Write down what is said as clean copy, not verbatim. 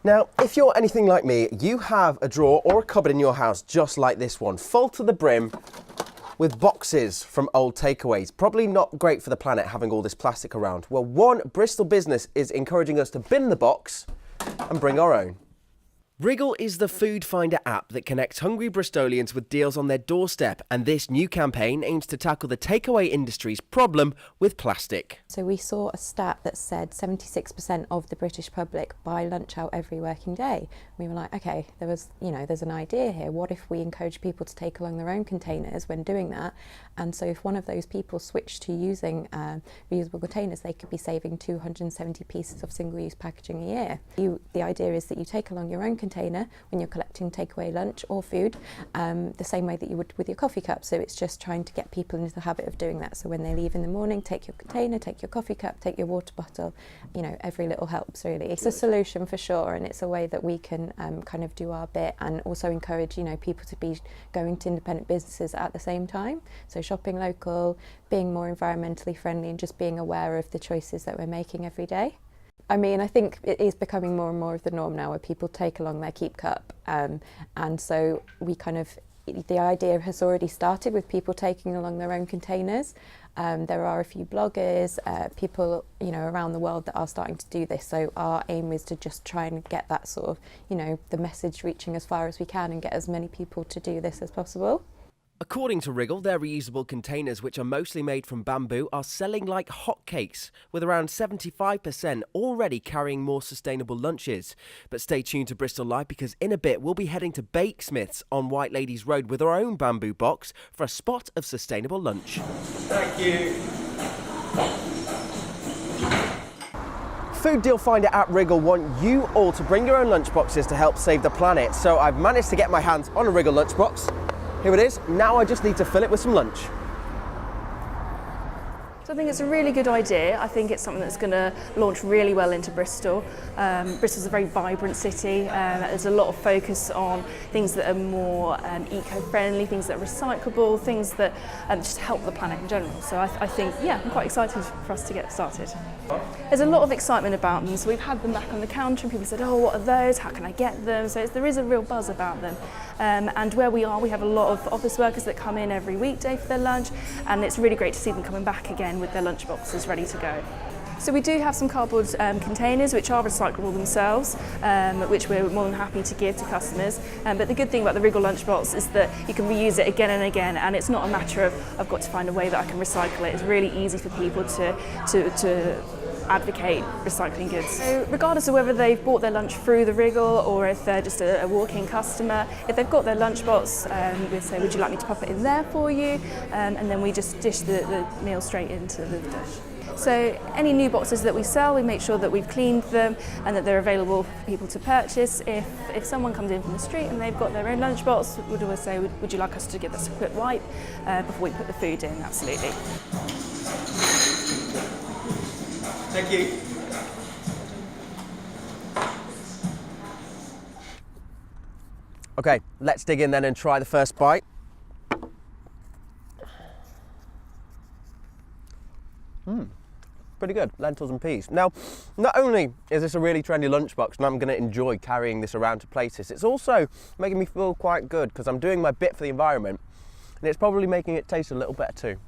Now, if you're anything like me, you have a drawer or a cupboard in your house just like this one, full to the brim with boxes from old takeaways. Probably not great for the planet having all this plastic around. Well, one Bristol business is encouraging us to bin the box and bring our own. Wriggle is the food finder app that connects hungry Bristolians with deals on their doorstep, and this new campaign aims to tackle the takeaway industry's problem with plastic. So we saw a stat that said 76% of the British public buy lunch out every working day. We were like, okay, there's an idea here. What if we encourage people to take along their own containers when doing that? And so if one of those people switched to using reusable containers, they could be saving 270 pieces of single-use packaging a year. The idea is that you take along your own container when you're collecting takeaway lunch or food, the same way that you would with your coffee cup. So it's just trying to get people into the habit of doing that. So when they leave in the morning, take your container, take your coffee cup, take your water bottle. Every little helps, really. It's a solution for sure, and it's a way that we can kind of do our bit and also encourage people to be going to independent businesses at the same time. So shopping local, being more environmentally friendly, and just being aware of the choices that we're making every day. I mean, I think it is becoming more and more of the norm now where people take along their keep cup, and so the idea has already started with people taking along their own containers. There are a few bloggers, people around the world that are starting to do this. So our aim is to just try and get that sort of the message reaching as far as we can and get as many people to do this as possible. According to Wriggle, their reusable containers, which are mostly made from bamboo, are selling like hotcakes, with around 75% already carrying more sustainable lunches. But stay tuned to Bristol Live, because in a bit we'll be heading to Bakesmith's on White Ladies Road with our own bamboo box for a spot of sustainable lunch. Thank you. Food deal finder at Wriggle want you all to bring your own lunchboxes to help save the planet. So I've managed to get my hands on a Wriggle lunchbox. Here it is. Now I just need to fill it with some lunch. So I think it's a really good idea. I think it's something that's going to launch really well into Bristol. Bristol's a very vibrant city. There's a lot of focus on things that are more eco-friendly, things that are recyclable, things that just help the planet in general. So I think, I'm quite excited for us to get started. There's a lot of excitement about them. So we've had them back on the counter and people said, oh, what are those? How can I get them? So there is a real buzz about them. And where we are, we have a lot of office workers that come in every weekday for their lunch, and it's really great to see them coming back again with their lunch boxes ready to go. So we do have some cardboard containers which are recyclable themselves, which we're more than happy to give to customers. But the good thing about the Wriggle lunchbox is that you can reuse it again and again, and it's not a matter of I've got to find a way that I can recycle it. It's really easy for people to advocate recycling goods. So regardless of whether they've bought their lunch through the Wriggle or if they're just a walk-in customer, if they've got their lunchbox, we'll say, would you like me to pop it in there for you? And then we just dish the meal straight into the dish. So any new boxes that we sell, we make sure that we've cleaned them and that they're available for people to purchase. If someone comes in from the street and they've got their own lunchbox, we'd always say, would you like us to give us a quick wipe before we put the food in? Absolutely. Thank you. Okay, let's dig in then and try the first bite. Pretty good, lentils and peas. Now, not only is this a really trendy lunchbox and I'm going to enjoy carrying this around to places, it's also making me feel quite good because I'm doing my bit for the environment, and it's probably making it taste a little better too.